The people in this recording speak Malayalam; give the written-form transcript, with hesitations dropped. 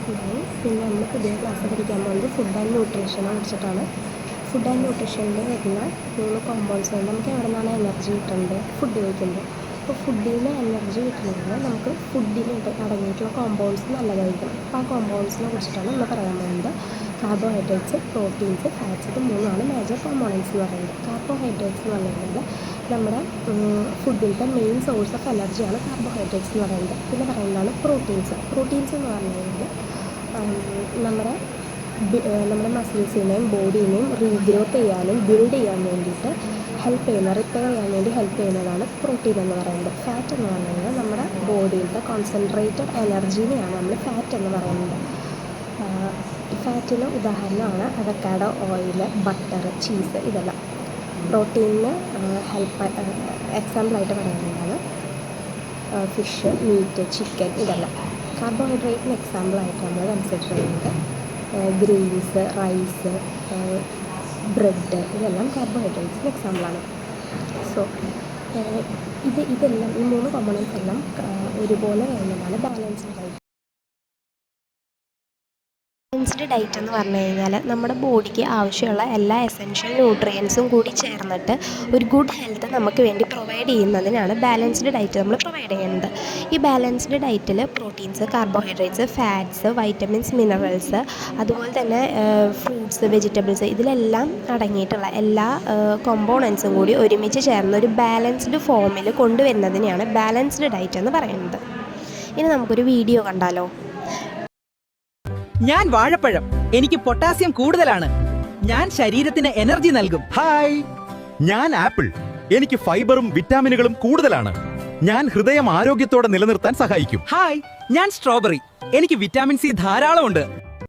പിന്നെ നമ്മൾ പുതിയ ക്ലാസ് പഠിക്കാൻ പോകുന്നത് ഫുഡ് ആൻഡ് ന്യൂട്രീഷനെ കുറിച്ചിട്ടാണ്. ഫുഡ് ആൻഡ് ന്യൂട്രീഷനിൽ വരുന്ന 3 കോമ്പൗണ്ട്സ് കൊണ്ട് നമുക്ക് എവിടെ നിന്നാണ് എനർജി കിട്ടുന്നത്? ഫുഡ് കഴിക്കുമ്പോൾ. അപ്പോൾ ഫുഡിൽ നിന്ന് എനർജി കിട്ടുന്നത് നമുക്ക് ഫുഡിൽ അടങ്ങിയിട്ടുള്ള കോമ്പൗണ്ട്സ് നല്ലതായിരിക്കണം. അപ്പോൾ ആ കോമ്പൗണ്ട്സിനെ കുറിച്ചിട്ടാണ് നമ്മൾ പറയാൻ പോകുന്നത്. കാർബോഹൈഡ്രേറ്റ്സ്, പ്രോട്ടീൻസ്, ഫാറ്റ്സ്, ഇത് 3ആണ് മേജർ കോമ്പോണൻസ് എന്ന് പറയുന്നത്. കാർബോഹൈഡ്രേറ്റ്സ് എന്ന് പറയുന്നത് നമ്മുടെ ഫുഡിൻ്റെ മെയിൻ സോഴ്സ് ഓഫ് എനർജിയാണ് കാർബോഹൈഡ്രേറ്റ്സ് എന്ന് പറയുന്നത്. പിന്നെ പറയുന്നതാണ് പ്രോട്ടീൻസ്. പ്രോട്ടീൻസ് എന്ന് പറഞ്ഞു കഴിഞ്ഞാൽ നമ്മുടെ മസിൽസിനെയും ബോഡീനെയും റീഗ്രോത്ത് ചെയ്യാനും ബിൽഡ് ചെയ്യാൻ വേണ്ടിയിട്ട് ഹെൽപ്പ് ചെയ്യുന്ന, റിപ്പയർ ചെയ്യാൻ വേണ്ടി ഹെൽപ്പ് ചെയ്യുന്നതാണ് പ്രോട്ടീൻ എന്ന് പറയുന്നത്. ഫാറ്റ് എന്ന് പറഞ്ഞു കഴിഞ്ഞാൽ നമ്മുടെ ബോഡിയിലത്തെ കോൺസെൻട്രേറ്റഡ് എനർജീനെയാണ് നമ്മൾ ഫാറ്റ് എന്ന് പറയുന്നത്. ഫാറ്റിന് ഉദാഹരണമാണ് അവക്കാഡോ ഓയിൽ, ബട്ടർ, ചീസ്, ഇതെല്ലാം. പ്രോട്ടീനിന് എക്സാമ്പിളായിട്ട് പറയുന്നതാണ് ഫിഷ്, മീറ്റ്, ചിക്കൻ, ഇതെല്ലാം. കാർബോഹൈഡ്രേറ്റിന് എക്സാമ്പിളായിട്ട് നമ്മൾ കൺസിഡർ ചെയ്യുന്നത് ഗ്രെയിൻസ്, റൈസ്, ബ്രെഡ്, ഇതെല്ലാം കാർബോഹൈഡ്രേറ്റ്സിന് എക്സാമ്പിളാണ്. സോ ഇതെല്ലാം, ഈ 3 കോമ്പണൻസ് എല്ലാം ഒരുപോലെ വരുന്നതാണ് ബാലൻസ്ഡ് ഡയറ്റ്. ബാലൻസ്ഡ് ഡയറ്റ് എന്ന് പറഞ്ഞു കഴിഞ്ഞാൽ നമ്മുടെ ബോഡിക്ക് ആവശ്യമുള്ള എല്ലാ എസെൻഷ്യൽ ന്യൂട്രിയൻസും കൂടി ചേർന്നിട്ട് ഒരു ഗുഡ് ഹെൽത്ത് നമുക്ക് വേണ്ടി പ്രൊവൈഡ് ചെയ്യുന്നതിനാണ് ബാലൻസ്ഡ് ഡയറ്റ് നമ്മൾ പ്രൊവൈഡ് ചെയ്യുന്നത്. ഈ ബാലൻസ്ഡ് ഡയറ്റിൽ proteins, carbohydrates, fats, vitamins, minerals, അതുപോലെ തന്നെ ഫ്രൂട്ട്സ്, വെജിറ്റബിൾസ്, ഇതിലെല്ലാം അടങ്ങിയിട്ടുള്ള എല്ലാ കോമ്പോണൻസും കൂടി ഒരുമിച്ച് ചേർന്ന് ഒരു ബാലൻസ്ഡ് ഫോമിൽ കൊണ്ടുവരുന്നതിനെയാണ് ബാലൻസ്ഡ് ഡയറ്റ് എന്ന് പറയുന്നത്. ഇനി നമുക്കൊരു വീഡിയോ കണ്ടാലോ? ഞാൻ വാഴപ്പഴം, എനിക്ക് പൊട്ടാസ്യം കൂടുതലാണ്. ഞാൻ ശരീരത്തിന് എനർജി നൽകും. ഹായ്, ഞാൻ ആപ്പിൾ, എനിക്ക് ഫൈബറും വിറ്റാമിനുകളും കൂടുതലാണ്. ഞാൻ ഹൃദയം ആരോഗ്യത്തോടെ നിലനിർത്താൻ സഹായിക്കും. ഹായ്, ഞാൻ സ്ട്രോബെറി, എനിക്ക് വിറ്റാമിൻ സി ധാരാളമുണ്ട്.